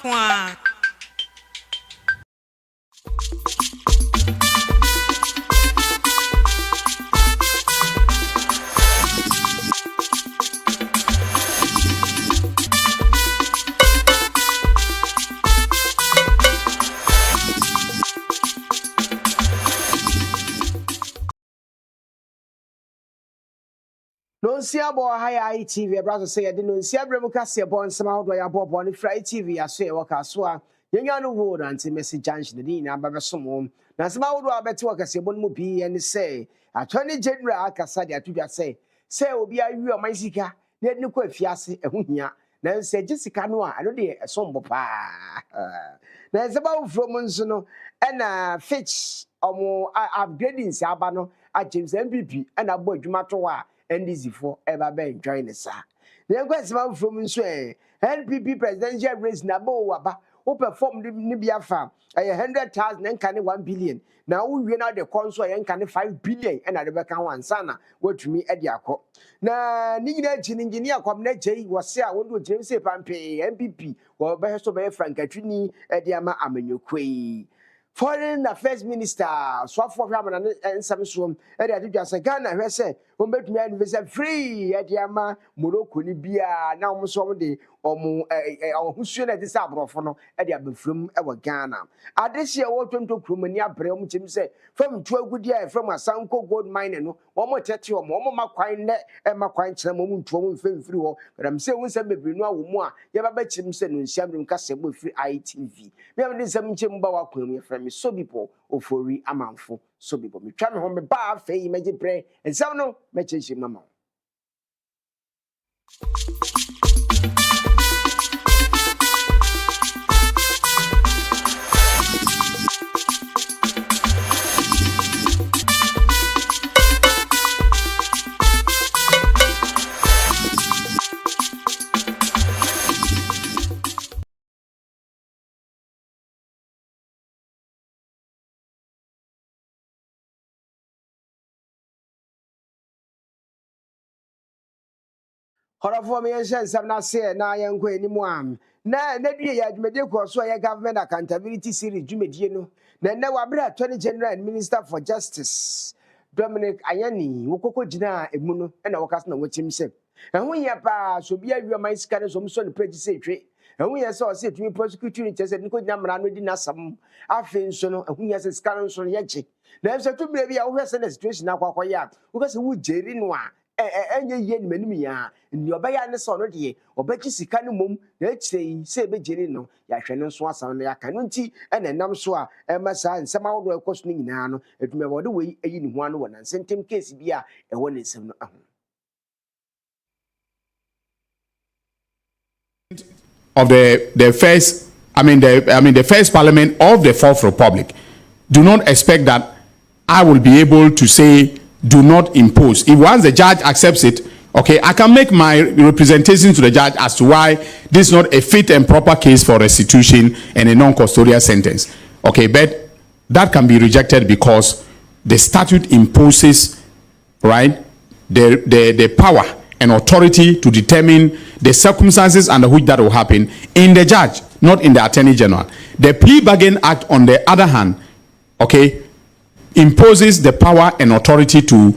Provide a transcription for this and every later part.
kwa. Nonsia bo haya Itv brother say de nonsia bremu kase bo nsema hodo ya bo bo ne fra Itv aso e waka so a yenya no road anti message junction de na ba besom na nsema hodo abete wakase bo no bi ene say attorney general akasa de atudwa say obi awi o mansika na de ko afiase ehohia na nse Jessica no a ano de esombo pa na nsema wo from nso no na fitch omo upgrading si aba no a James MPP na bo adwuma to wa NDC for ever been join the sa. The question from NPP presidential race na bo waba who performed Nibia farm 100,000 and can 1 billion. Now we now the console and can 5 billion and at the back one sana what to me at Yako. Na Nina engineer come net J was say I want to James Pampe MPP or best of Frank Katrini at Yama Amenyo Foreign Affairs Minister, swap for Raman and Samsung, and I just a Ghana, who said, "Who met me and visit free at Yama, Morocco, Libya, now Musomde, or who should at the Sabrofono at the from our Ghana. I this year, what to Crumania Breum Jim said, from 12 good year from a Sanko gold mine and one more tattoo, one more quine net and my quine Chamon, film through, but I'm saying, we no more. You have a bet him said, and Shabin Cassable free ITV. We have this some Jimbawa from so people ofori amanfo so people me twa me ho me ba fe me pray and some no me chechi mama Horafo me yen sam na se na yen ko enimu am na due ya dwumede ko so ya government accountability series dwumedie no na wa bra attorney general and minister for justice Dominic Ayani wokoko gina emu no na wokas na wochim se ehun ya pa so bia wi man sika ne so mso ne page se twe ehun ya se o se tumi prosecute ni chese ni ko gina mra no di nasam afen so no ehun ya se sika no so ye gye na se to bia bia wo hwese na situation akwa ya wo se wo jeri no a enye ye ni manim ya ni obaya ne so no de obachi sika ne mom na chirei se be jeri no ya hwe ne so asan na ya ka no nti ene nam so a masa nsem awodo ekoso ni nyina no edume wode we eyi ni ho ano wona sentem case bi a ewo ne nsem no aho of the first the first parliament of the Fourth Republic. Do not expect that I will be able to say do not impose. If once the judge accepts it, okay, I can make my representation to the judge as to why this is not a fit and proper case for restitution and a non-custodial sentence. Okay, but that can be rejected because the statute imposes, right, the power and authority to determine the circumstances under which that will happen in the judge, not in the Attorney General. The Plea Bargain Act, on the other hand, okay, imposes the power and authority to,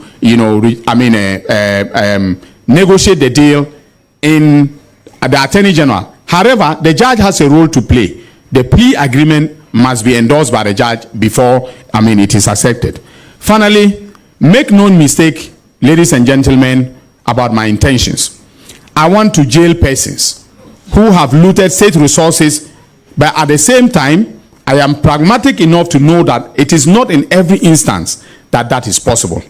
negotiate the deal in the Attorney General. However, the judge has a role to play. The plea agreement must be endorsed by the judge before, it is accepted. Finally, make no mistake, ladies and gentlemen, about my intentions. I want to jail persons who have looted state resources, but at the same time, I am pragmatic enough to know that it is not in every instance that is possible.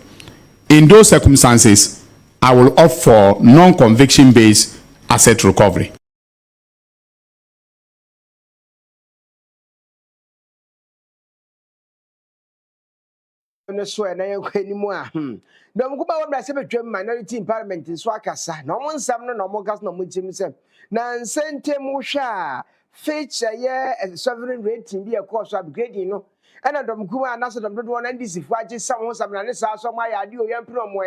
In those circumstances, I will opt for non-conviction based asset recovery. So na yen kwani mu a dom ko ba wa bra se betwam minority in parliament so akasa na mo nsam no na mo gas na mo jim se na nsentem hwa feature ye sovereign rating bi e course upgrading no ɛna dɔm kuma anaso dɔm dodo na ndisi fu agye sam ho sam na ne saa so ma ya ade o yɛmpro mo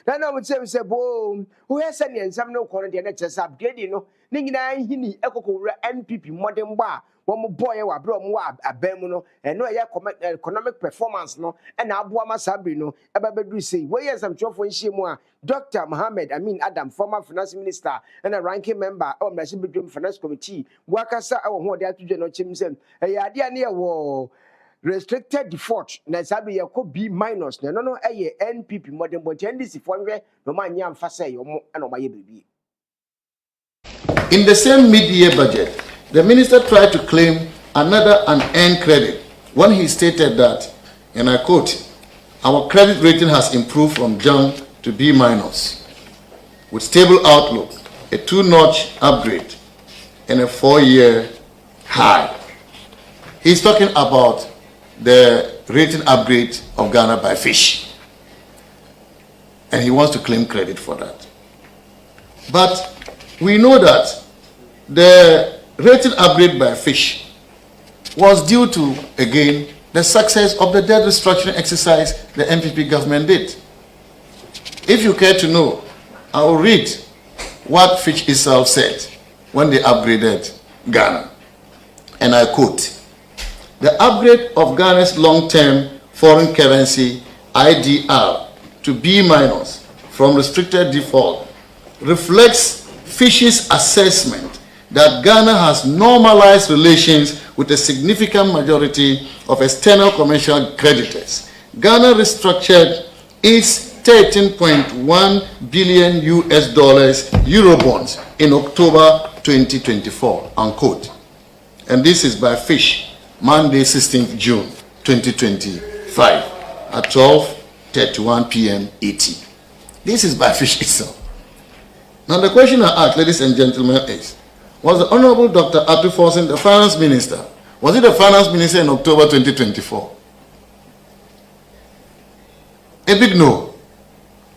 na na mo kyerɛ sɛ bo wo hɛ sɛ ne nsɛm no kɔ no de na kyerɛ sɛ upgrade no ne nyinaa hini ekokowura NPP modern ba wɔn boy wɔ abere wɔn wɔ aban mu no ɛno ɛyɛ economic performance no ɛna aboa ma saa bere no ɛbɛbɛduru sei wɔyɛ nsɛmtwerɛfoɔ nhyia mu a Dr. Mohammed Amin Adam, former finance minister and a ranking member of the Bedroom Finance Committee, Wakasa or what they have to do, no chimsem, a idea near war restricted default, Nasabi could be minus, no, a NPP modern but NDC for no man yam fasa and my baby. In the same mid-year budget, the minister tried to claim another unearned credit when he stated that, and I quote, our credit rating has improved from junk to B- with stable outlook, a 2-notch upgrade, and a 4-year high. He's talking about the rating upgrade of Ghana by Fish, and he wants to claim credit for that. But we know that the rating upgrade by Fish was due to, again, the success of the debt restructuring exercise the NPP government did. If you care to know, I will read what Fitch itself said when they upgraded Ghana. And I quote, the upgrade of Ghana's long-term foreign currency IDR to B- from restricted default reflects Fitch's assessment that Ghana has normalized relations with a significant majority of external commercial creditors. Ghana restructured its 13.1 billion US dollars Eurobonds in October 2024, unquote. And this is by Fish, Monday, 16th June 2025 at 12:31 p.m. ET. This is by Fish itself. Now the question I ask, ladies and gentlemen, is, was the Honorable Dr. Atu Forson the finance minister? Was he the finance minister in October 2024? A big no.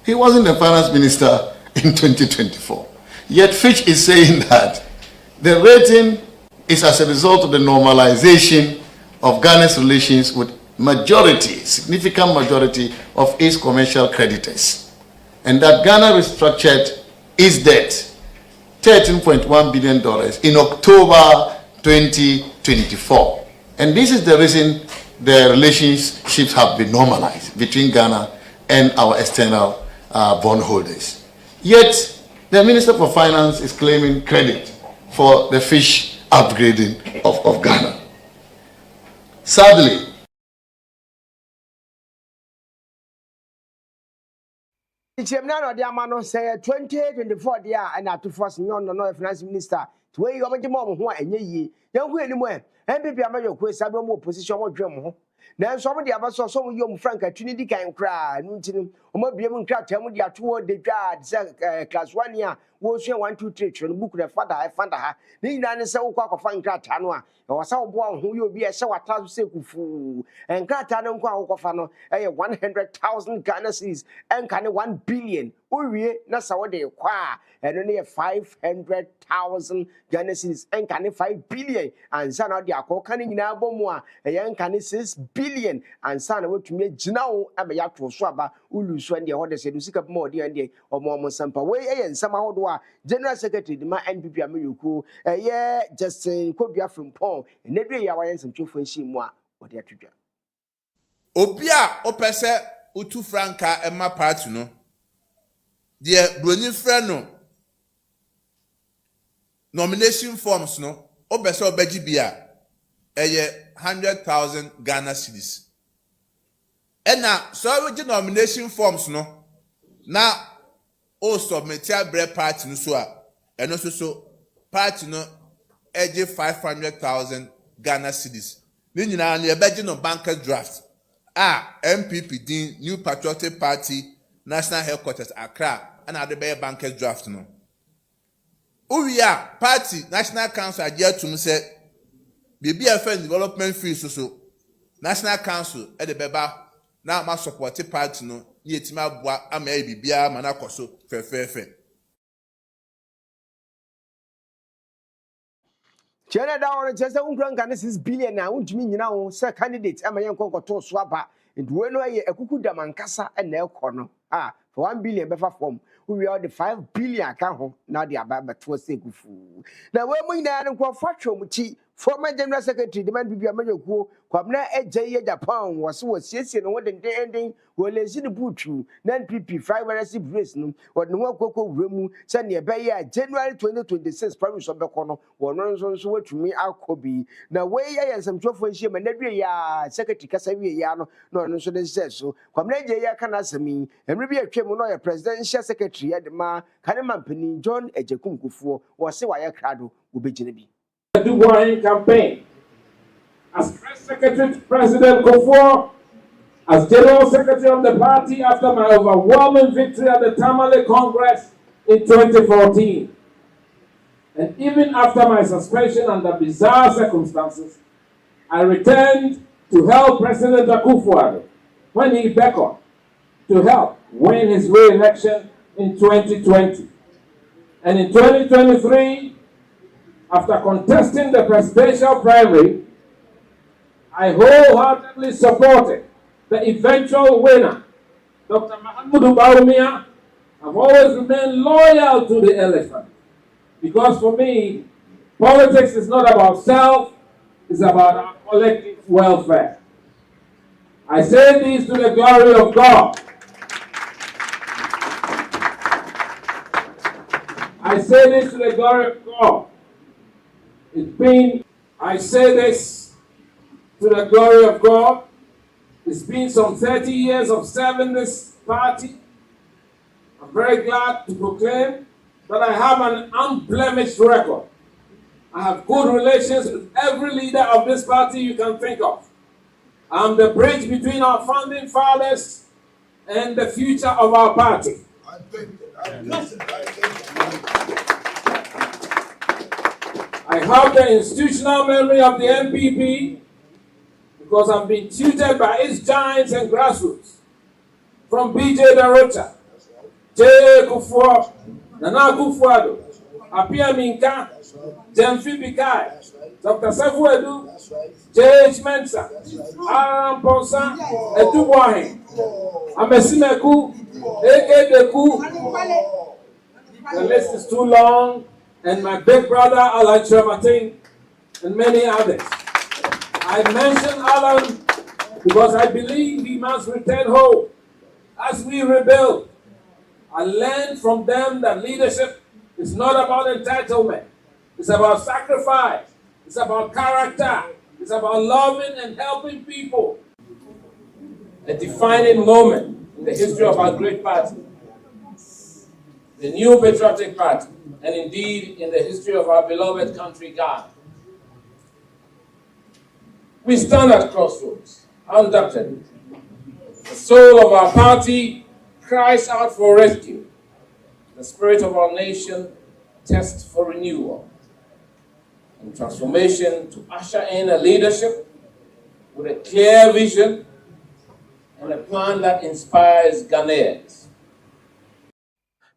He wasn't the finance minister in 2024. Yet Fitch is saying that the rating is as a result of the normalization of Ghana's relations with significant majority of its commercial creditors. And that Ghana restructured its debt, $13.1 billion in October 2024. And this is the reason the relationships have been normalized between Ghana and our external bondholders. Yet, the Minister for Finance is claiming credit for the Fish upgrading of Ghana. Sadly, The Amano say 2024 dia and at to force no finance minister to where you are mom who and ye. Young who anywhere. MPP Amayo Quay Sabamo position or drum. Now somebody about some young Frank at Trinity can cry, Nuntin, or maybe even crack tell me toward the guard, class 1 year, was 1, 2, 3, and book the father, I found her. Need an so quack of fine crat tanwa, or some one who will be a shower to say fool, and crat tanon quack 100,000 Ghana cedis, and kind of 1 billion. Uri, that's how they acquire, and only 500,000 Ghana cedis, and kind of 5 billion, and son of the Ako canning in Abomua, a young can 6 billion, and son of to me, Jinao, and a yacht for Swaba, Ulu Swan, the orders, and seek up more dear or more Sampa way, and somehow do General Secretary, the my NPP Amayuku, yeah, just could be from Paul, and every year I am some two for Shimwa, or their tutor. Obia opese utu franka emma party no de broni frɛ no nomination forms no obese obaji bia eye 100,000 Ghana cedis ena so we nomination forms no na o submit a bre party no so a eno so party no eje 500,000 Ghana cedis ni nyina na ebaji no banker draft MPP din New Patriotic Party National Headquarters Accra and at the Bay Bankers Draft no. Uria Party National Council agye to say BBFN development fees so National Council at the Beba na ma support party no yetima boa ama bibia ma na koso fefefe. Tiana da on just unkran kan 6 billion na untumi nyina wo say candidate ama yen konkoto so aba nduwe no ye ekuku da mankasa na ekọ no for 1 billion befa form we are the 5 billion ka ho na de aba beto segufu na we mu nyina no kwafo atwomuti former general secretary demand bibia manyakuo kwabna eje Japan was siesie no wode ending wo lezi de butu na NPP friwaresi brace no wode ho akoko wuremu se ne ebe ya January 2026 promise obekọ no wono nso watumi akobi na we ya nsamtwofo nhie manadwe ya secretary kasa wie ya no no nso de so kwabna eje ya kana asemi emre bi atwem no ya presidential secretary ya de ma kanema mpani John Ejekunkufuo wo se wa ya krado obegine bi Dubois campaign as press secretary to President Kufuor, as general secretary of the party after my overwhelming victory at the Tamale Congress in 2014. And even after my suspension under bizarre circumstances, I returned to help President Kufuor when he beckoned to help win his re-election in 2020. And in 2023, after contesting the presidential primary, I wholeheartedly supported the eventual winner, Dr. Mahamudu Bawumia. I've always remained loyal to the elephant because for me, politics is not about self, it's about our collective welfare. I say this to the glory of God. I say this to the glory of God. I say this to the glory of God. It's been some 30 years of serving this party. I'm very glad to proclaim that I have an unblemished record. I have good relations with every leader of this party you can think of. I'm the bridge between our founding fathers and the future of our party. I have the institutional memory of the NPP because I've been tutored by its giants and grassroots. From BJ Darota, J. Kufuor, Nana Kufuor, Apia Minka, Jemfi Bikai, Dr. Sefu Edu, J.H. Mensa, Aram Ponsa, Edu Boahin, Amesimeku, A.K. Deku. The list is too long, and my big brother Alan Chematin, and many others. I mention Alan because I believe he must return home as we rebuild. I learned from them that leadership is not about entitlement. It's about sacrifice. It's about character. It's about loving and helping people. A defining moment in the history of our great party, the new patriotic party, and indeed in the history of our beloved country, Ghana. We stand at crossroads, undoubtedly. The soul of our party cries out for rescue. The spirit of our nation tests for renewal and transformation to usher in a leadership with a clear vision and a plan that inspires Ghanaians.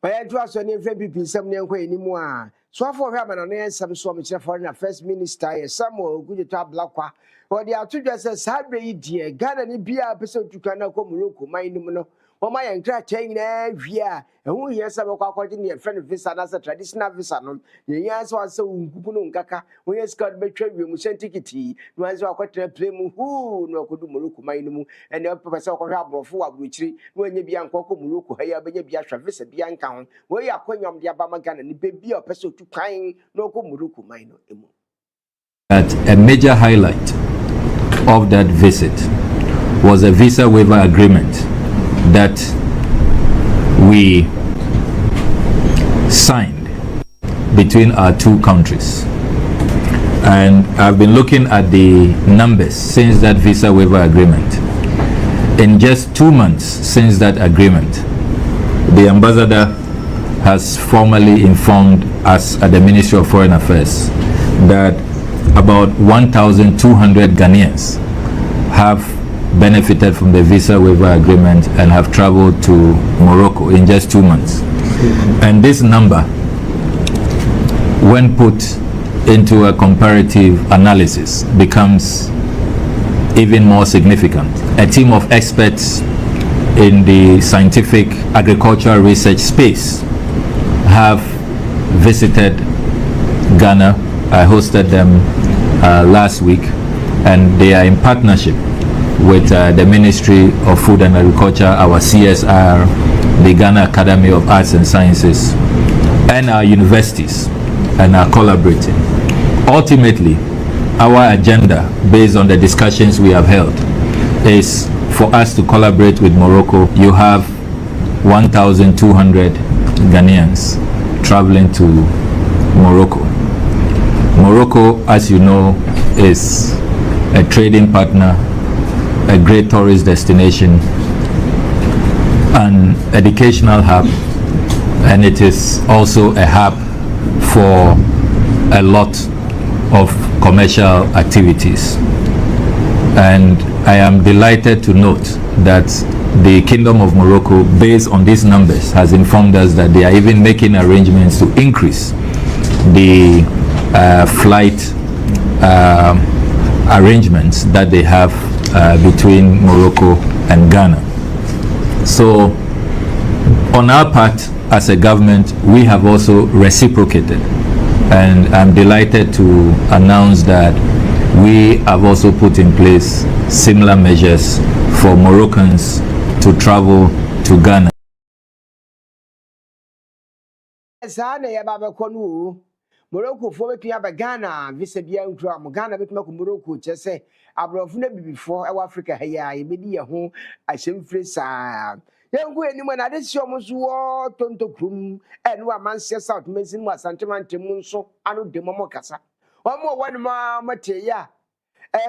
By a trust on every people, some young way anymore. So for him and an some so foreign first minister, Samuel good to Blackwa, or the two dresses had dear Ghana ni be a person to Kana Morocco, my no. O my and crack chain every year, and who hears some according to a friend of visa as a traditional visa. The years was so Kaka, when you got betrayed, we must send ticket. No as I got to play who no could do Morocco, my no, and the professor of Rabo for which when you be uncle Morocco, I have a Biafra visa Bianca, where you are calling on the Abamagan and the baby or person to crying no Morocco, my no. That a major highlight of that visit was a visa waiver agreement that we signed between our two countries. And I've been looking at the numbers since that visa waiver agreement. In just 2 months since that agreement, the ambassador has formally informed us at the Ministry of Foreign Affairs that about 1,200 Ghanaians have benefited from the visa waiver agreement and have traveled to Morocco in just 2 months. And this number, when put into a comparative analysis becomes even more significant. A team of experts in the scientific agricultural research space have visited Ghana. I hosted them last week, and they are in partnership with the Ministry of Food and Agriculture, our CSR, the Ghana Academy of Arts and Sciences, and our universities, and are collaborating. Ultimately, our agenda, based on the discussions we have held, is for us to collaborate with Morocco. You have 1,200 Ghanaians traveling to Morocco. Morocco, as you know, is a trading partner, a great tourist destination, an educational hub, and it is also a hub for a lot of commercial activities. And I am delighted to note that the Kingdom of Morocco, based on these numbers, has informed us that they are even making arrangements to increase the flight arrangements that they have between Morocco and Ghana. So on our part as a government, we have also reciprocated, and I'm delighted to announce that we have also put in place similar measures for Moroccans to travel to Ghana. Morocco for between Ghana, visa bia nkura Ghana betuma ko Morocco chese abrofo na bibifo e Africa heya ye bedi ye ho ahyem fresa yengu enimo na de si omo so wo tonto krum enu amanse South Mesin mu asanteman temu nso anu de momo kasa omo wonu ma mateya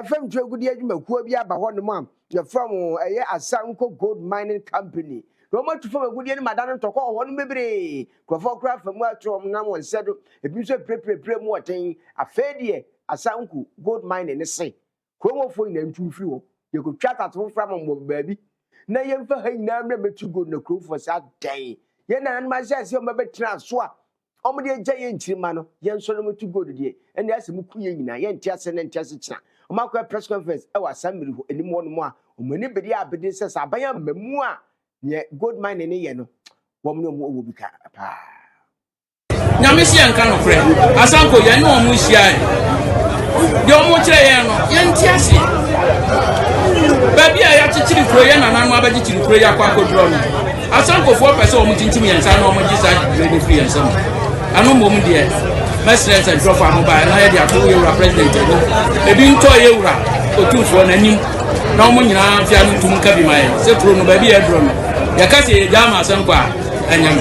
fam twegudi adwumakuo bi aba ho no am ye from eye Asanko Gold Mining Company Roma to form a good year, Madame Toko, one mebre, Quafo craft from what from now and said, if you say pre more thing, a fair year, a Sanku, gold mine and a say. Chromo for them too few, you could chat at home from a baby. Nay, you for her never too good no crew for that day. Yena and myself, your mother transfer. Omedy giant Chimano, Yan Solomon too good day, and there's a Mukuyina, Yan Tiasan and Tiasina. A market press conference, our assembly any more, when anybody are businesses are by a memoir. Yeah, good mind in a no. Woman will be cat. Namisi and Kano friend, Asanko, you know, Musia. Your Mochayano, Yantiasi. Baby, I have to chill prayer and I'm about to chill prayer. Asanko 4% mutinti me and San Omajisa, very free and some. I know, Mom, dear. My friends and drop our mobile, and I had a president. A being toy or two for an name. No money, I'm to Mukabi, my Sepro, baby, a drum. Yakasi Jama Sankwa and Yam.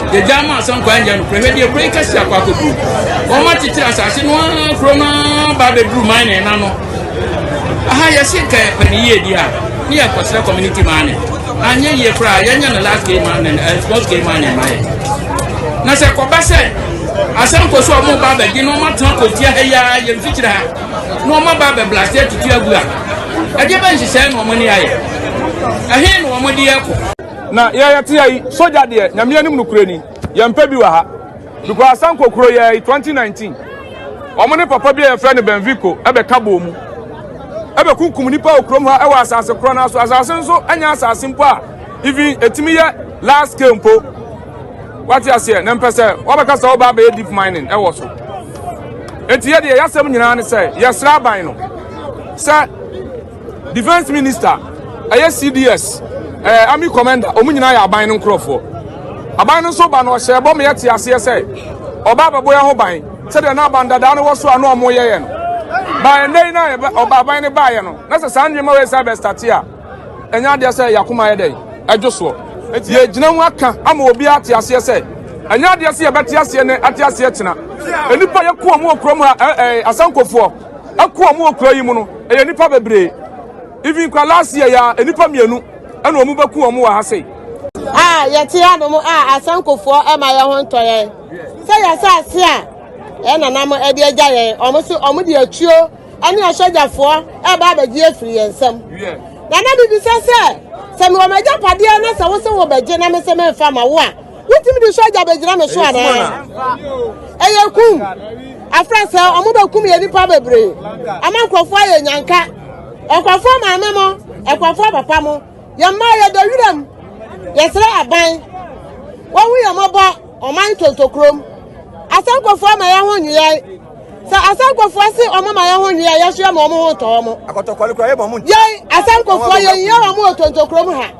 The Jama Sankwa and Yam, prevent your breakers, Yapaku. Or much it assassin one from Baby Blue Mine and Nano. I have seen a year, near Costa community money. And ye cry, young and the last game man and sports game man in my Nasa Kobase. Asanko so mo Baba, you know, my tongue with Yahya, you feature her. No more Baba blasted to Tiagua. I didn't say no money. Ahen wo modi yako na ya tia soja de nyame anim no kurani ya mpa bi wa ha because Asanko kuro ya 2019 omo ne papa bi ya friend Benvico ebe kabo mu ebe kunkum nipa okrom ha e wa asase kuro na so asase nso anya asase mpo a even etimi ya last game mpo what you say na mpese obeka so ba ba deep mining e wo so etiye de ya sem nyina ne say yesra ban no say defense minister CDS Army commander omunyina ya aban no nkrofo aban no so ba no hye bom yete ase ese oba babo ya ho ban se de na banda da no woso ano omo ye no ba nei na oba aban ne ba ye no na se sanjema we sa be start a enya de se yakoma ye dey adwoso enti ye gina hu aka ama obi ate ase ese enya de se ye bete ase ne ate ase tena enipa ye ko omo okrom ha Asankofo akọ omo okro yi mu no eye nipa bebre. Even last year, enipa mienu, and omu baku omu wa hase. Yeti anu Asankofo e ma ye ho ntoye. Se ya sa sia e na nam e de agya ye, omu de atuo, ene asojafo e ba ba gi afiri ensam. Na na bi se me o magya pade na se wo se wo bagye na me se me fa ma wo a What do you show that Benjamin Swan? Eh, kum. A friend say, I'm going to come here. Probably. I'm going to fire Yanka. A perform my memo. A perform a pamo. Your mother, the rhythm. Yes, I buy. What we are mobile or mine to chrome. I think of my own year. So I think of what say on my own year. Yes, your mama to Omo. I got to qualify a moment. Yay, I think of for your motor to chrome.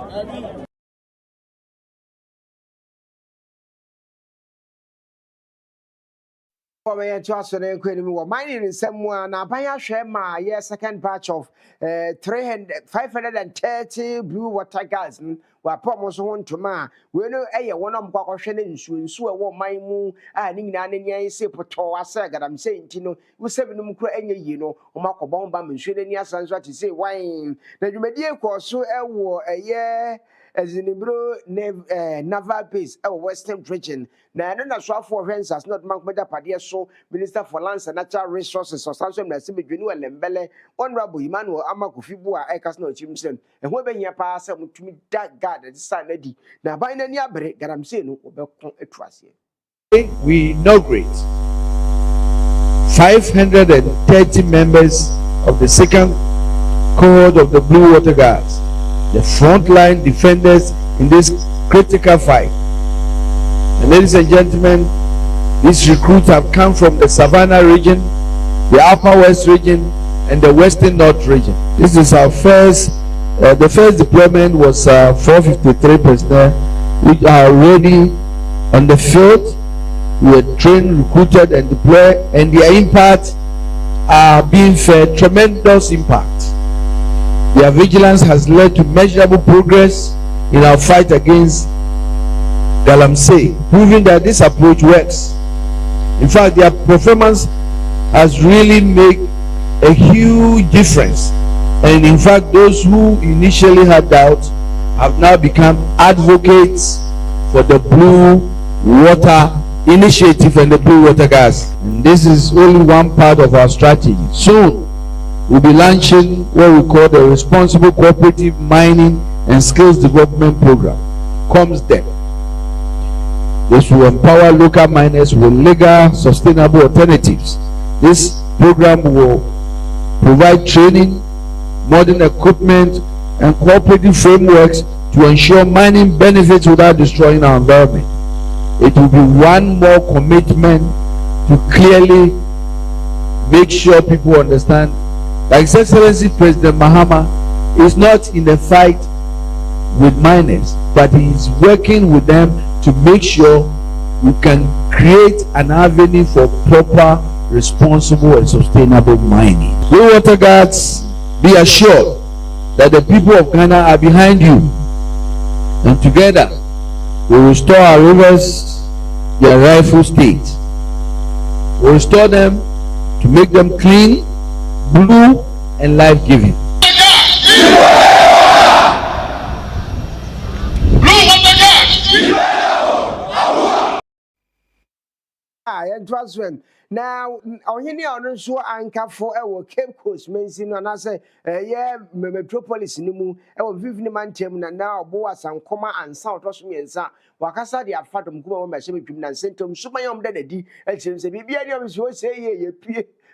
For me, just an inquiry. Mining in someone, now buy a share my second batch of 530 blue water gas. Were promised one to ma. We know a one of Quackoshan in so a one my moon and in an say Poto. I said, I'm saying, Tino, we 7 any, you know, or Marco Bomba and shooting your sons what to say wine. Then you may dear course so a year. As in the blue naval base, our western region. Now, I know that for friends has not marked by the Padia so Minister for Lands and Natural Resources or something that Sibi Junu and Lembele, Honorable Emmanuel Amakufibua, Ekas no Jimson, and when you pass to me that God that is Sandy. Now, by any other that I'm saying, a trust here. We inaugurate 530 members of the second cohort of the Blue Water Guards, the frontline defenders in this critical fight. And ladies and gentlemen, these recruits have come from the Savannah region, the Upper West region, and the Western North region. This is our first, the first deployment was 453 personnel, which are already on the field. We were trained, recruited, and deployed, and their impact are being fed tremendous impact. Their vigilance has led to measurable progress in our fight against Galamsey, proving that this approach works. In fact, their performance has really made a huge difference. And in fact, those who initially had doubts have now become advocates for the Blue Water Initiative and the Blue Water Gas. And this is only one part of our strategy. Soon, we'll be launching what we call the Responsible Cooperative Mining and Skills Development Program, COMSDEP. This will empower local miners with legal, sustainable alternatives. This program will provide training, modern equipment, and cooperative frameworks to ensure mining benefits without destroying our environment. It will be one more commitment to clearly make sure people understand that His Excellency President Mahama is not in a fight with miners, but he is working with them to make sure we can create an avenue for proper, responsible, and sustainable mining. Blue Water Guards, be assured that the people of Ghana are behind you, and together we will restore our rivers their rightful state. We will restore them to make them clean, blue, and life-giving. And transfer now, only on so anchor for our Cape Coast, Mason, and I say, yeah, metropolis in the moon, our 50 man team, and now Boas and Coma and South Osmi and Sa, Wakasa, the Fatum Kuma, my semi and Centum, Sumayom Denedy, and since the BBM is what say, ye,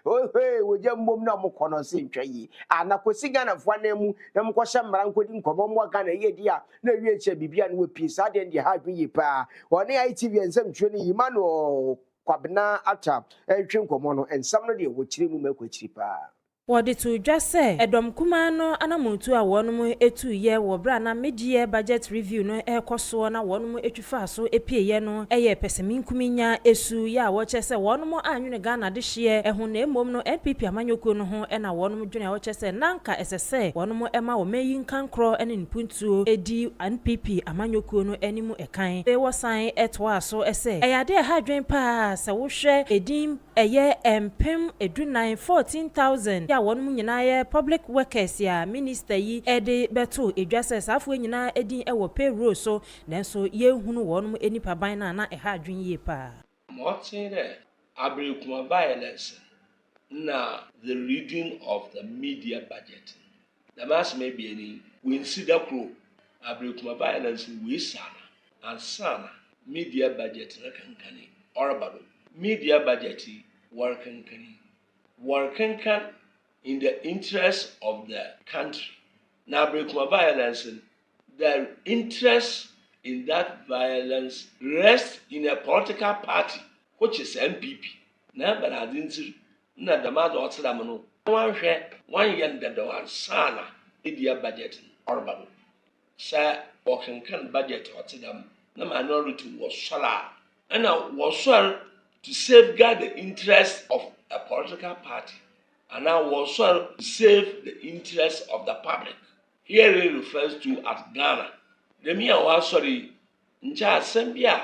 oh, hey, we just move no more corner same tray. And I could sing of one name, Namquasham, Rancodim, Comon, Gana, dear, no reach a BBM with peace, I didn't have me pa, or the ITV and some training, Emmanuel. Kwabena ata entwe nkomo no ensam no de wo kire mu makwachiri pa Wode to dwa se edom kuma no anamuntu a wonum etu ye wo bra na medie budget review no ekoso na wonum etwifa so epieye no eye pesemin kuminya esu ya wo chese wonum anwene Ghana de hye ehun na emom no NPP amanyoko no ho na wonum dwene wo chese nanka esese wonum ema wo meyin kankro ene npuntuo edi NPP amanyoko no animu ekan e wo san etwa so ese eyade ha dwen pa se wo hwe edim eye empem edunan 14,000 wonum nyina ye public workers ya minister yi ede beto edwase safo nyina edin ewo payroll so nanso ye hunu wonum enipa ban na eha adwen ye pa motin de abrekuma violence na the reading of the media budget the mass maybe any we consider kro abrekuma violence we sana and sana media budget na kankani orbado media budget war kankan in the interest of the country. Now breakuma violence, the interest in that violence rests in a political party which is MPP. Na but I didn't na the mother or Sadamano. One yen that one sana media budget orbado. Sir or kankan budget or Sadam. Na minority was shala. And now was to safeguard the interests of a political party, and now was to save the interests of the public. Here it refers to as Ghana. The mere was sorry, Nja Sembia,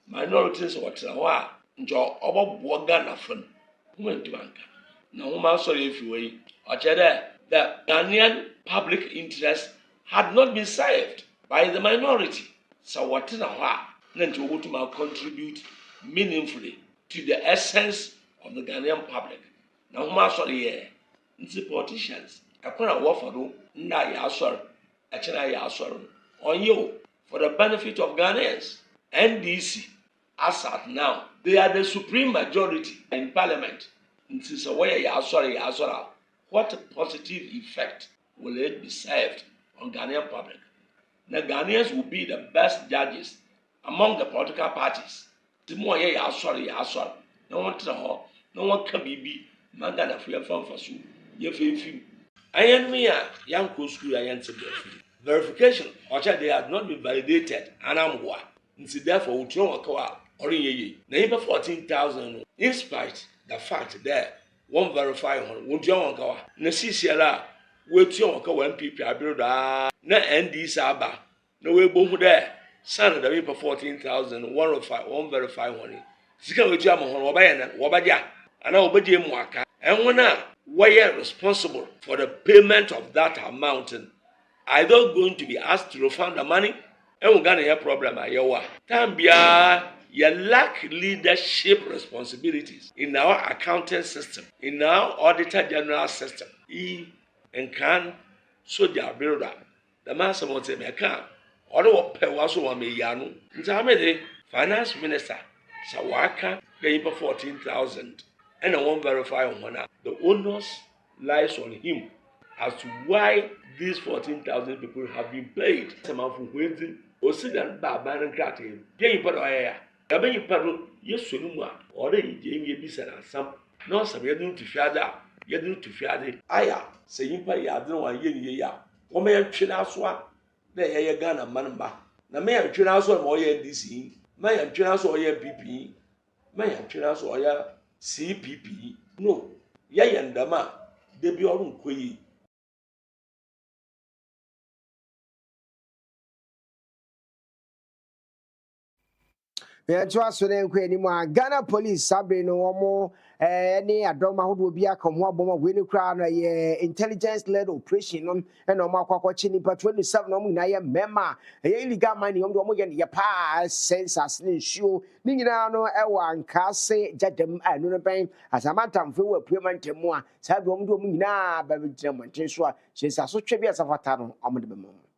minorities or Trawa, Njo Obo Ghana fund, who to bank. No woman sorry if you wait, or the Ghanaian public interest had not been saved by the minority. So what in a while, then to contribute meaningfully to the essence of the Ghanaian public. Now, who sorry, the politicians, I put a waffle, na yasor, a china yasor, on you for the benefit of Ghanaians. NDC, as at now, they are the supreme majority in parliament. This is a way yasor. What positive effect will it be served on Ghanaian public? The Ghanaians will be the best judges among the political parties. The more yasor. No one to her, no one can be Magana free from for so. Ye few. I am me a young school I answer verification, or they have not been validated, and I'm one. And therefore, we throw a car or ye. Neighbor 14,000, in spite the fact there, won't verify one, won't you on car? Nesisiala, wait your car when people are built. Na ND Saba, no way boom there. Son of the paper 14,000, 105, won't verify one. Sika wetu amahoro wabaya ana obaje muaka enwona were responsible for the payment of that amount are they going to be asked to refund the money and Ghana here problem ayewa tambia you lack leadership responsibilities in our accounting system, in our auditor general system. And can soldier builder the master wants a mechan or what pay was one me yanu into finance minister Sawaka paying for 14,000 and I won't verify on one. The onus lies on him as to why these 14,000 people have been paid. Some of them waiting or sit down by ban crack him. Jay Padoya, Gabby Pado, yes, Sunuma, or the Jamie Bisson and some. No, some you're doing to Fiada, you're doing to Fiada. Aya, saying by Yadno and Yen. One may have Chinaswa, they hear Ghana Manamba. Now may have Chinaswa more NDC. May have Chinaswa PP. May have Chinaswa CPP. No, Yay and Dama, they be all quay. yɛnto aso ne nkɔ anim a Ghana police sabre no wɔn ne adɔm ahodoɔ bi aka ho abɔm a wei ne koraa no yɛ intelligence led operation no ɛna wɔn akɔkɔkye nipa 27 na wɔn nyinaa yɛ mmarima a ɛyɛ illegal mining wɔn de wɔn yɛ ne yɛ paa sensors ne nsuo ne nyinaa no ɛwɔ ankaase gyadam a ɛno no bɛn asamantamfo wɔ apue mantam a saa de wɔn de wɔn nyinaa bɛgyina mmɔnten so a hyɛnsa so twɛ bi asafata no wɔn de bɛma wɔn.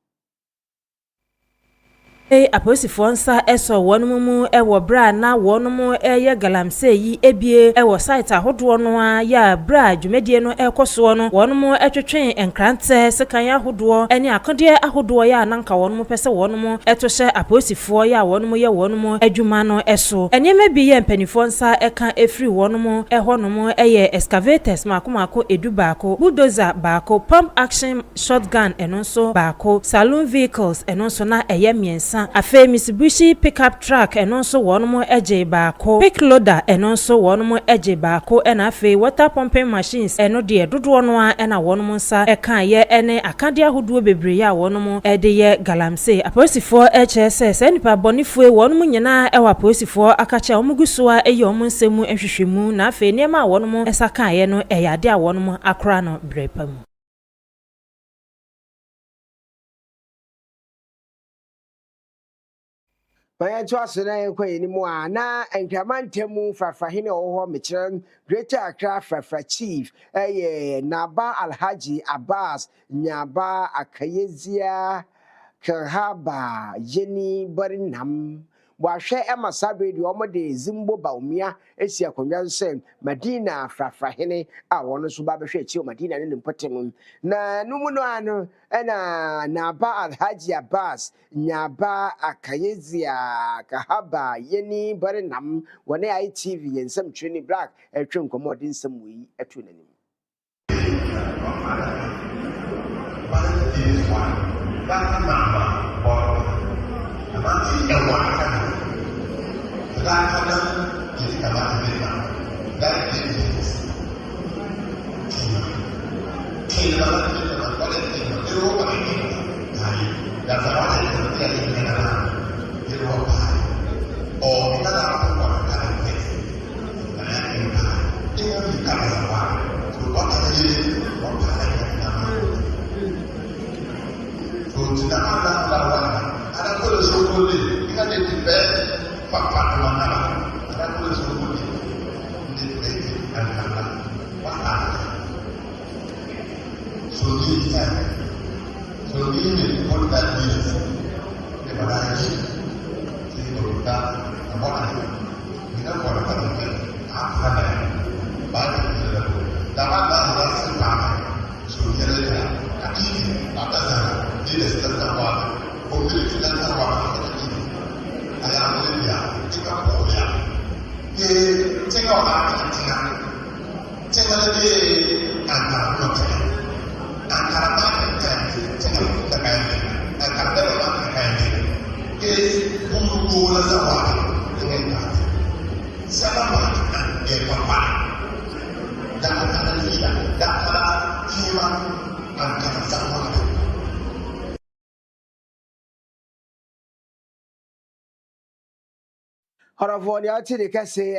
Aposifoɔ nsa ɛsɔ wɔn mu ɛwɔ bra na wɔn mu ɛyɛ galamsey yi ebie ɛwɔ site ahodoɔ no a ya bra dwumadie no ɛkɔsoɔ no wɔn mu ɛtwetwe nkrantɛ sekan ahodoɔ ɛne akodeɛ ahodoɔ ya nanka wɔn mu pɛsɛ wɔn mu ɛto hyɛ aposifoɔ ya wɔn mu yɛ wɔn mu adwuma no ɛso ɛnneɛma bi yɛ mpanifoɔ nsa ɛka efiri wɔn mu ɛhɔ no mu ɛyɛ excavators maako edu baako bulldozer baako pump action shotgun ɛno nso baako saloon vehicles ɛno nso na ɛyɛ mmiɛnsa afe Mitsubishi pickup truck eno nso wɔn mo ɛgye baako pick loader eno nso wɔn mo ɛgye baako ɛna afe water pumping machines eno de dodoɔ no a ɛna wɔn mo nsa ɛka yɛ ɛne akade ahodoɔ bebree a wɔn mo ɛde yɛ galamsey apolisifoɔ ɛkyɛ sɛ nipa bɔnifoɔ wɔn mo nyinaa ɛwɔ apolisifoɔ akakyɛ wɔn guso a ɛyɛ wɔn nsɛmu ɛhwehwɛmu na afe nneɛma a wɔn mo ɛsa ka yɛ no ɛyɛ ade a wɔn mo akora no brepa mu. Maya to na nkwa yenimu a na nkramantemu frafrahene owo mekyerem Greater Accra frafra chief Naba Alhaji Abbas Nyaba Akayezia Kerhaba Yeni Barinam boahwe ema sa radio omo de Zimbo Baumia esi akonwa se Madina frafrahene a wono so ba behwe echi Madina ne mpotem na numu no ano na Naba Alhaji Abbas Nyaba Akayezia Kahaba Yeni Barenam wone ITV yensam twini black etwe nkomo din sam wi etu nanim Horovoni Itv Kasie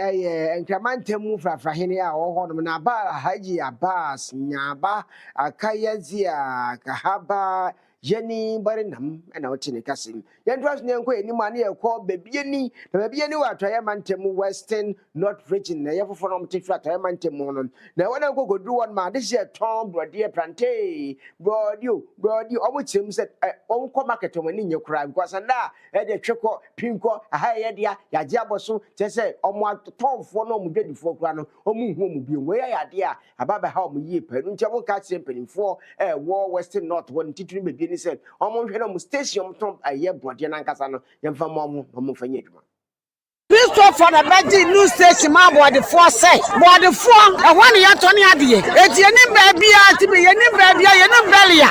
enkramantem frafrahene a wohodom na ba Haji Abbas Nyaba Akayezia Kahaba Jenny Barenam and Itv Kasie yendras ne enko eni mane ekọ bebieni na bebieni wa atwaye mantem Western North region na yefofo no mtefi atwaye mantem no na wona enko godru won ma this year Tom brody plantain brody omo chem se onko market mo ni nyekura because na e de tweko pinko aha ye dia yaje aboso tese omo atonfo no omo dwedifo kura no omo hu omo bi we ya de a ababa ha omo yi pa nu nche mo ka chempenfo wo Western North won titiri bebi ni se omo hwe no mo station tom aye brody na nkasa no yemfa mo fanye adwuma Christopher na beji new station ma board for say board for e ho ne yatoni ade eti eni ba bia ti be eni ba bia ye no belia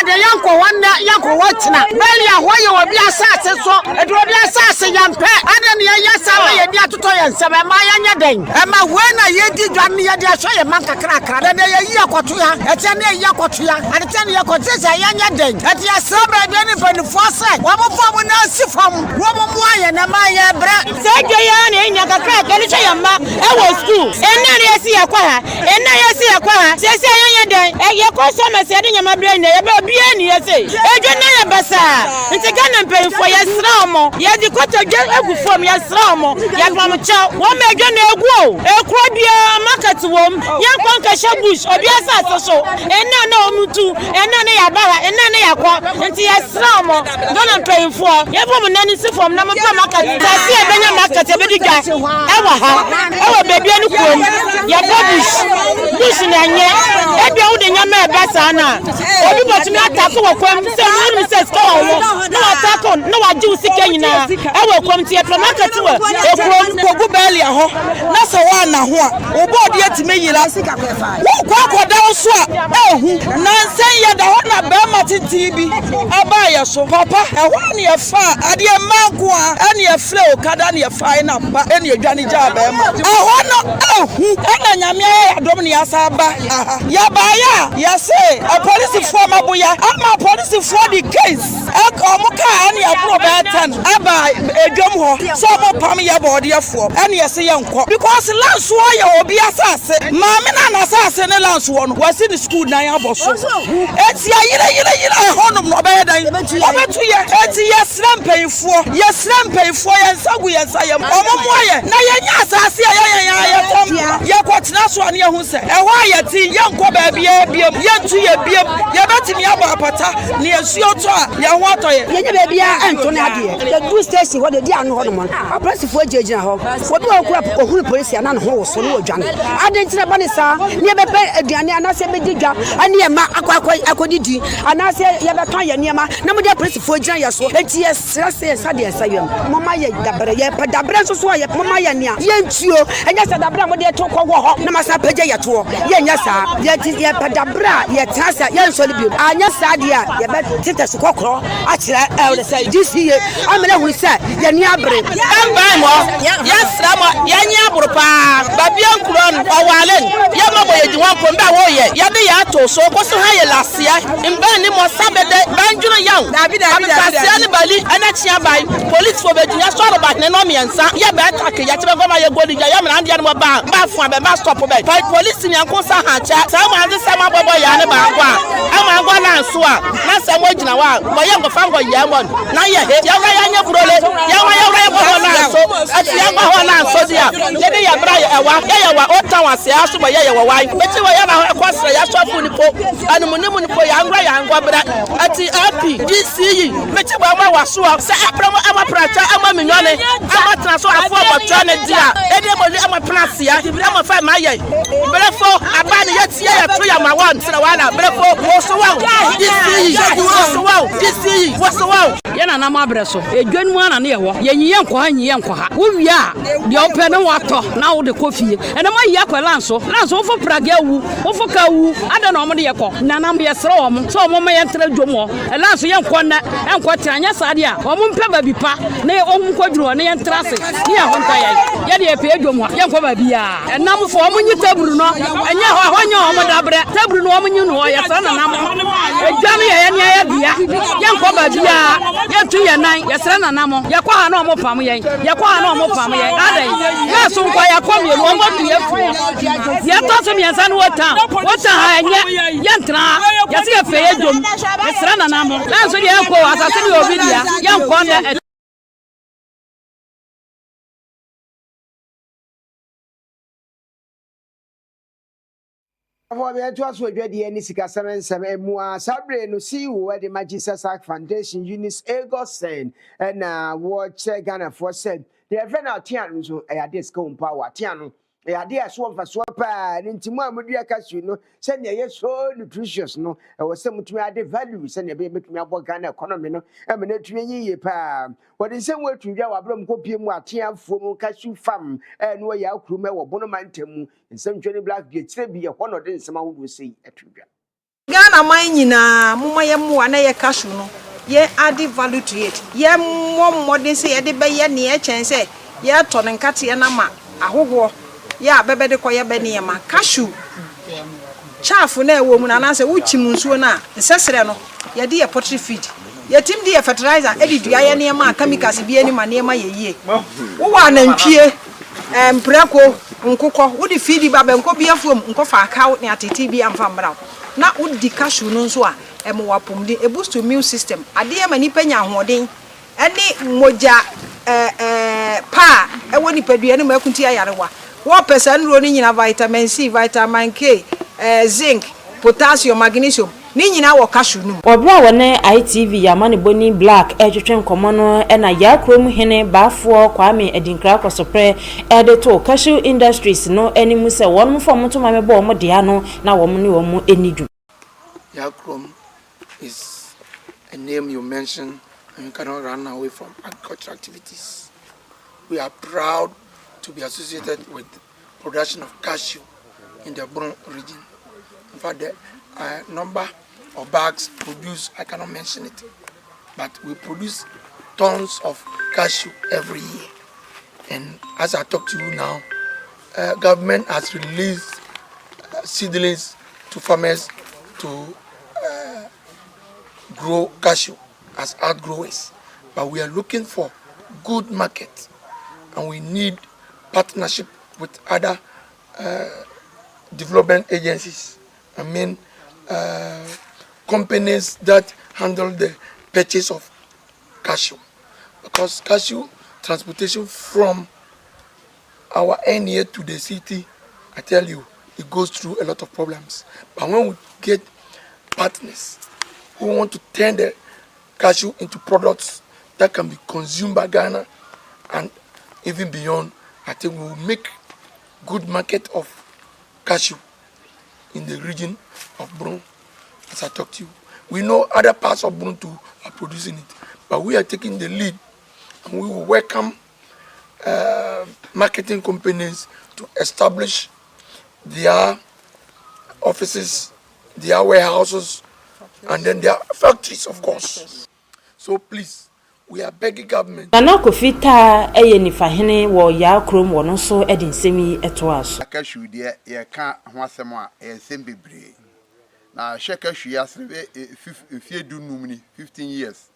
de yanko wanna yanko watina belia ho ye obi asase so e do obi asase yampe ade ne ye sawa ye dia toto ye nsebe ma ya nya den e ma we na ye di dwan ye dia so ye man kakra de ye yi akoto ya eti ne ye akoto ya ade te ne ye akoto se ya nya den eti ya sabra de ne fani for say wo mo fo mo na sifam wo mo mo aye na ma ye bra Joyani nyakakra kalicha yamba ewo school enari esi yakwa ha sese yanya den yekoso mesede nyama bra na yeba bia ni yese ejo na yabasa ntigana mpefo yesramo yedi koto gye egufom yesramo yagwam cha wo mejo na egwu ekro bia market wom yankwanka shabush obi asase so enna na omutu enna na yabara enna na yakwa nti yesramo dona mpefo yebom nani sifom na mpa market tasi ebenya market ebediga ewa ha ewa bebi enu kwom ya bush na nye ebia wo de nyama ebasa na obi botumi atako wo kwom se nuru se ska wo na atako na waji usike nyina ewa kwom tie pro market wo ekwom kogu belia ho na se wa na ho a obodi etime yira sika kwefa wo kwa da wo so a ehu na nsen ye da ho na be matiti bi aba ye so papa eho ne ye fa ade manko a ene ye fle okada ne ye fa na ba ene ye dwane ja ba ma eho no ehu ene nyame ya dom ne asaba ya ba ya say a police for mabuya ama police for the case omuka ene ya pro ba tan aba edwom ho so mo pam ya body afo ene ye se ye nko because lance wo ya obi asase ma me na asase ne lance wo no wasi the school na ya boso eti ayire honom no ba dan obetu ye eti ye srampefo ye nsagu ye nsayem omomoye na ye nya asase ya tom ye kwotena so ane ye hu se e ho ayeti ye nko ba bia ye ntu ye biem ye betimi aba apata ne ye nsuo to ye ho to ye ye be bia ento na ade the do station what the dia no ho no press for agent ho obi okura ohuru police na no ho so no odwane ade ntire ba ne sa ne be pe aduane anase be didwa ane ye ma akodidi anase ye be kan ye niema na mo de police for agent ye so enti ye srase sa de sa yem mama ye dabre ye pa dabre so ye mama ye nia ye ntuo enya sa dabre mo de to ko ho na masa pagye ye to ye nya sa ye pa dabre ye trasa ye nso le bi anya sa de a ye be tete so kokro a kire e de say this here amena hu say ye ni abre ban mo ye sra mo ye nya abro pa babia nkuro no owalen ye mo boye di wan ko mba wo ye de ya to so ko so ha ye lasia mba ni mo sabede banjuno yaw asia ni bali ana chia bai police for be dia so ba ne no miensa ye be attack ya tebe goma ye godi ya mra ndia no ba fu be ba stop be police ni anko sa ha cha sa mo ande sa ma bobo ya ne ba kwa ama ngwa na so a na sa mo gina wa mo ye ngo fa ngo ya mo na ye he ya wa ya nya burole ya wa ya bobo na so ati ya ho na so dia ye de ya bra ya wa o tan wa se aso bo ye wa wai beti wa ya na ko sra ya so fu ni po anumuni ni po ya ngwa bra ati happy DCE beti ba wa so se abramo ama prata ama minyone ama tra so afo botwa ne dia e de mo ama place ya ama fa ma ye brefo aba ne yetie ya to ya ma wan sra wala brefo wo so wa DCE wo so wa ye na nam abreso edwan mu ana ne ye ho ye nyiye nkwa ha nyiye nkwa ha wo wi a de ope ne wato na wo de kofie ene ma yi akwalanso lanso wo fo praga wu wo fo ka wu ada na omo de ye ko na nam ye sra wo mo so omo ma ye ntra dwom ho lanso ye nkwa na enkwa tiranya sa de a omo mpe ba bi pa na omo kwaduru ne ye ntra se ne ye ho nta ye de ye pe dwom ho ye nkwa ba bi a enam fo omo nyi taburu no enye ho nya omo dabre taburu no omo nyi no ye sra na nam edwane ye ne ye bia ye nkwa ba bi a ye tu ye nan ye sra na nam ye kwa ha na omo pam ye kwa ha na omo pam ye adai ye so nkwa ye kwa me no omo tu ye fu ye to so me nsa no wota ha enye ye ntra ye se ye fe ye dwom ye sra na nam na so ye ko asase ni obi dia ye nkwa na For me, to us, we get the Nisika 77 Mua Sabre no see where the Jesus Act Foundation Eunice Egosen and watch Ghana for said the event out Tian so a disco power Tiano. A idea swap for swapper and into Mamudia Casino, send ye so nutritious no, I was some to add the value, send a baby to me about Ghana economy no, and a 20 year palm. What is some way to your Abram copium what Tian for cashew farm and where your crew or bonomantum in some Johnny Black gets be a one of them some would say a trigger. Ghana mine na muma ye mu na ye cashew no ye add value to it ye more modern say ye be ye near chance ye ton and cat ye na ma ahoho ya bebe de koye be ne ma cashew chafu na ewo mu na na se wuchi mu nsuo na nsesere no ye de ye poultry feed ye tim de ye fertilizer e di dua ye ne ma chemicals bi ani ma ne ma ye yie wo wa nantwie mpreko nkokọ wo di feed ba be nko bi afuom nko fa akaw ne atete bi amfa mbra na wo di cashew no nso a emo wapom di e boost immune system ade ye mani panya ahoden ene moja pa e woni padua ne makunti ayarewa wo pesa nro ni nyina vitamin C vitamin K zinc potassium magnesium ni nyina wo cashew no obra wone ITV Yamani Boni Black etwetwen komo no na yakrom hene baafo Kwame Edinkra kosopre edeto cashew industries no animu se wonmo fom to mame bo mo de ano na wo mo ne wo mo enidu. Yakrom is a name you mention and you cannot run away from agricultural activities. We are proud to be associated with production of cashew in the Bron region. In fact, the number of bags produced, I cannot mention it, but we produce tons of cashew every year. And as I talk to you now, government has released seedlings to farmers to grow cashew as outgrowers. But we are looking for good market, and we need partnership with other development agencies. I mean, companies that handle the purchase of cashew. Because cashew transportation from our area to the city, I tell you, it goes through a lot of problems. But when we get partners who want to turn the cashew into products that can be consumed by Ghana and even beyond. I think we will make good market of cashew in the region of Brun. As I talk to you, we know other parts of Brun too are producing it, but we are taking the lead, and we will welcome marketing companies to establish their offices, their warehouses, and then their factories, of course. So please, we are begging government. Nana Kofita Nifahene wo ya krom wo no so edi nsemi eto aso. Cashew de ye ka ho asem a e nsem bebre. Na hwe cashew ya se fie du num ni 15 years.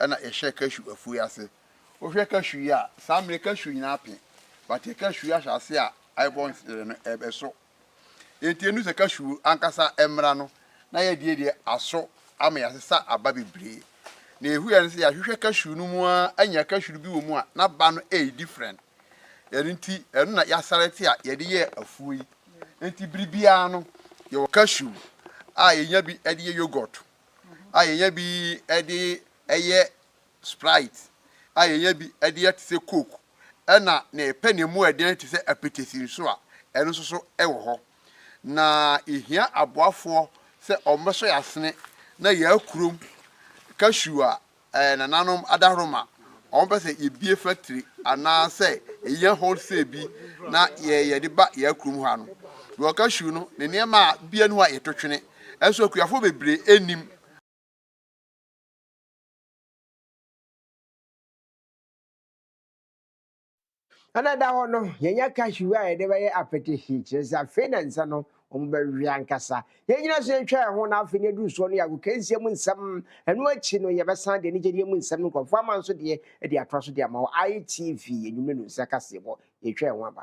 Na ye hwe cashew afu ya se. O hwe cashew ya sa me cashew nyina ape. But ye cashew ya hwa se a I want no ebe so. Entienu se cashew ankasa emra no na ye de aso ama ya se sa aba bebre. Na ehu ya nse ya hwehwe cashew no mu a anya cashew bi wo mu a na ba no different. Enti enu na ya sarete a ye de ye afuo yi. Enti bribia no ye wo cashew a ye bi e de yogurt. A ye bi e de eye Sprite. A ye bi e de te se Coke. Na pe ne mu e de te se apetesi so a enu so e wo ho. Na ehia aboafo se omeso yasene na ya kurom cashew nananom adaroma on pese ebie factory ana say eya wholesale bi na ye de ba ya kurom ha no wo cashew no ne niam bia no a yetotwene enso akuafo bebre enim. Another one, no, Yanya cashew, I never appetite, just a finance, no, Riancasa. Yanya say, try one half in your do so near Casie some and watching your son, the Nigerian some conformance with the atrocity among ITV, and you mean Sakasibo, a try one.